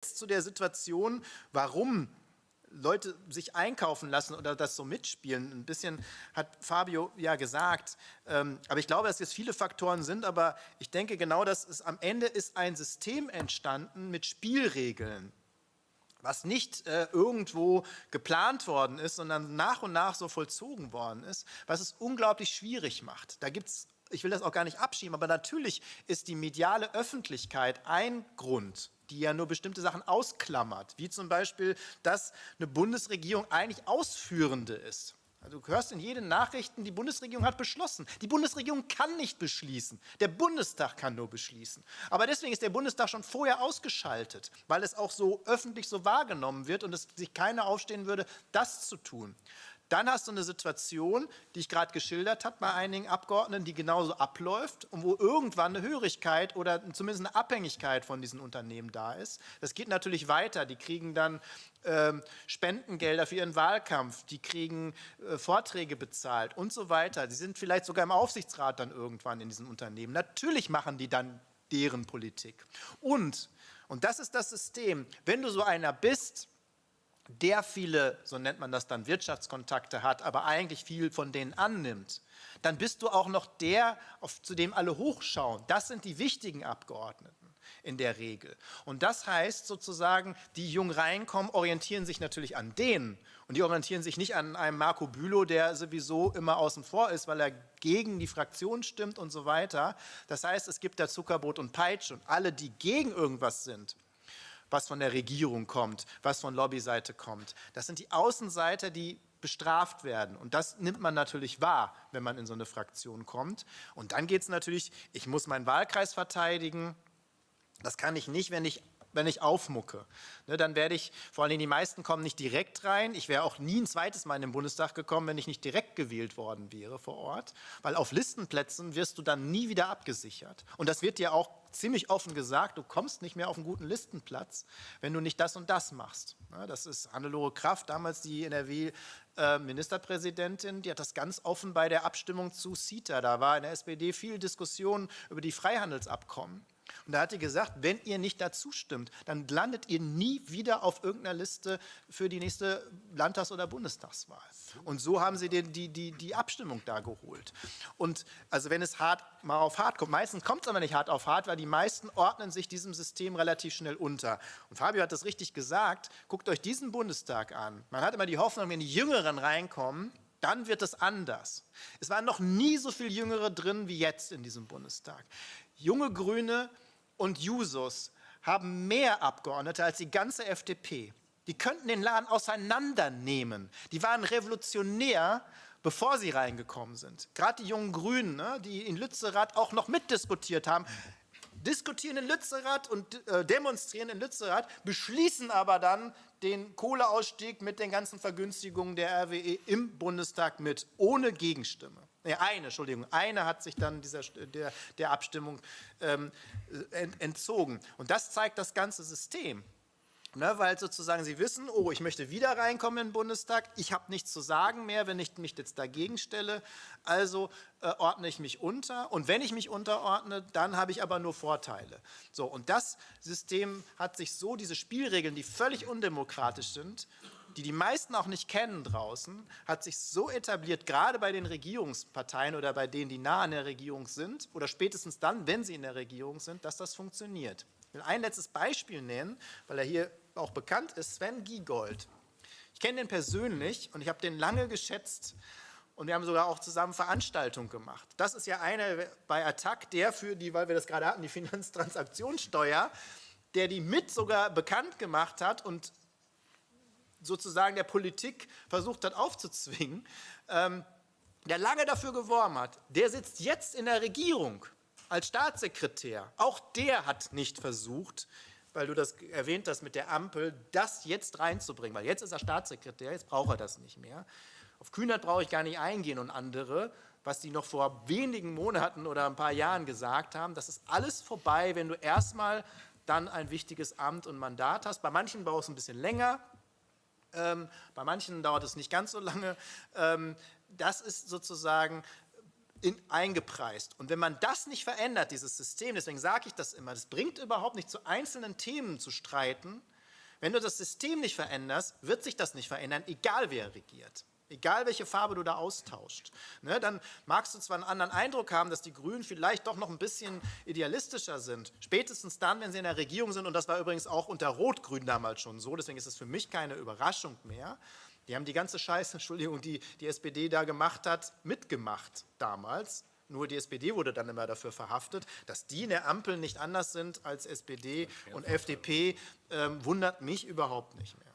zu der Situation, warum Leute sich einkaufen lassen oder das so mitspielen. Ein bisschen hat Fabio ja gesagt, aber ich glaube, dass jetzt viele Faktoren sind, aber ich denke genau, dass es am Ende ist ein System entstanden mit Spielregeln, was nicht irgendwo geplant worden ist, sondern nach und nach so vollzogen worden ist, was es unglaublich schwierig macht. Da gibt's, ich will das auch gar nicht abschieben, aber natürlich ist die mediale Öffentlichkeit ein Grund, die ja nur bestimmte Sachen ausklammert, wie zum Beispiel, dass eine Bundesregierung eigentlich Ausführende ist. Also du hörst in jeden Nachrichten, die Bundesregierung hat beschlossen. Die Bundesregierung kann nicht beschließen. Der Bundestag kann nur beschließen. Aber deswegen ist der Bundestag schon vorher ausgeschaltet, weil es auch so öffentlich so wahrgenommen wird und es sich keiner aufstehen würde, das zu tun. Dann hast du eine Situation, die ich gerade geschildert habe bei einigen Abgeordneten, die genauso abläuft und wo irgendwann eine Hörigkeit oder zumindest eine Abhängigkeit von diesen Unternehmen da ist. Das geht natürlich weiter. Die kriegen dann Spendengelder für ihren Wahlkampf, die kriegen Vorträge bezahlt und so weiter. Sie sind vielleicht sogar im Aufsichtsrat dann irgendwann in diesen Unternehmen. Natürlich machen die dann deren Politik. Und das ist das System, wenn du so einer bist, der viele, so nennt man das dann, Wirtschaftskontakte hat, aber eigentlich viel von denen annimmt, dann bist du auch noch der, zu dem alle hochschauen. Das sind die wichtigen Abgeordneten in der Regel. Und das heißt sozusagen, die jung reinkommen, orientieren sich natürlich an denen. Und die orientieren sich nicht an einem Marco Bülow, der sowieso immer außen vor ist, weil er gegen die Fraktion stimmt und so weiter. Das heißt, es gibt da Zuckerbrot und Peitsche. Und alle, die gegen irgendwas sind, was von der Regierung kommt, was von Lobbyseite kommt. Das sind die Außenseiter, die bestraft werden. Und das nimmt man natürlich wahr, wenn man in so eine Fraktion kommt. Und dann geht es natürlich, ich muss meinen Wahlkreis verteidigen. Das kann ich nicht, wenn ich aufmucke. Ne, dann werde ich, vor allem die meisten kommen nicht direkt rein. Ich wäre auch nie ein zweites Mal in den Bundestag gekommen, wenn ich nicht direkt gewählt worden wäre vor Ort. Weil auf Listenplätzen wirst du dann nie wieder abgesichert. Und das wird dir auch ziemlich offen gesagt, du kommst nicht mehr auf einen guten Listenplatz, wenn du nicht das und das machst. Ne, das ist Hannelore Kraft, damals die NRW-Ministerpräsidentin, die hat das ganz offen bei der Abstimmung zu CETA. Da war in der SPD viel Diskussion über die Freihandelsabkommen. Und da hat sie gesagt, wenn ihr nicht dazu stimmt, dann landet ihr nie wieder auf irgendeiner Liste für die nächste Landtags- oder Bundestagswahl. Und so haben sie die Abstimmung da geholt. Und also wenn es hart mal auf hart kommt, meistens kommt es aber nicht hart auf hart, weil die meisten ordnen sich diesem System relativ schnell unter. Und Fabio hat das richtig gesagt, guckt euch diesen Bundestag an. Man hat immer die Hoffnung, wenn die Jüngeren reinkommen, dann wird es anders. Es waren noch nie so viele Jüngere drin wie jetzt in diesem Bundestag. Junge Grüne und Jusos haben mehr Abgeordnete als die ganze FDP. Die könnten den Laden auseinandernehmen. Die waren revolutionär, bevor sie reingekommen sind. Gerade die jungen Grünen, ne, die in Lützerath auch noch mitdiskutiert haben, diskutieren in Lützerath und demonstrieren in Lützerath, beschließen aber dann den Kohleausstieg mit den ganzen Vergünstigungen der RWE im Bundestag mit, ohne Gegenstimme. Eine hat sich dann der Abstimmung entzogen. Und das zeigt das ganze System. Ne, weil sozusagen sie wissen, oh, ich möchte wieder reinkommen in den Bundestag, ich habe nichts zu sagen mehr, wenn ich mich jetzt dagegen stelle, also ordne ich mich unter und wenn ich mich unterordne, dann habe ich aber nur Vorteile. So, und das System hat sich so, diese Spielregeln, die völlig undemokratisch sind, die die meisten auch nicht kennen draußen, hat sich so etabliert, gerade bei den Regierungsparteien oder bei denen, die nah an der Regierung sind oder spätestens dann, wenn sie in der Regierung sind, dass das funktioniert. Ich will ein letztes Beispiel nennen, weil er hier auch bekannt ist, Sven Giegold. Ich kenne den persönlich und ich habe den lange geschätzt und wir haben sogar auch zusammen Veranstaltungen gemacht. Das ist ja einer bei Attac, der für die, weil wir das gerade hatten, die Finanztransaktionssteuer, der die mit sogar bekannt gemacht hat und sozusagen der Politik versucht hat aufzuzwingen, der lange dafür geworben hat, der sitzt jetzt in der Regierung als Staatssekretär. Auch der hat nicht versucht, weil du das erwähnt hast mit der Ampel, das jetzt reinzubringen, weil jetzt ist er Staatssekretär, jetzt braucht er das nicht mehr. Auf Kühnert brauche ich gar nicht eingehen und andere, was die noch vor wenigen Monaten oder ein paar Jahren gesagt haben, das ist alles vorbei, wenn du erstmal dann ein wichtiges Amt und Mandat hast. Bei manchen brauchst du ein bisschen länger, bei manchen dauert es nicht ganz so lange. Das ist sozusagen eingepreist. Und wenn man das nicht verändert, dieses System, deswegen sage ich das immer, das bringt überhaupt nicht, zu einzelnen Themen zu streiten. Wenn du das System nicht veränderst, wird sich das nicht verändern, egal wer regiert. Egal welche Farbe du da austauscht. Ne, dann magst du zwar einen anderen Eindruck haben, dass die Grünen vielleicht doch noch ein bisschen idealistischer sind. Spätestens dann, wenn sie in der Regierung sind, und das war übrigens auch unter Rot-Grün damals schon so, deswegen ist es für mich keine Überraschung mehr. Die haben die ganze Scheiße, Entschuldigung, die die SPD da gemacht hat, mitgemacht damals. Nur die SPD wurde dann immer dafür verhaftet. Dass die in der Ampel nicht anders sind als SPD und FDP, wundert mich überhaupt nicht mehr.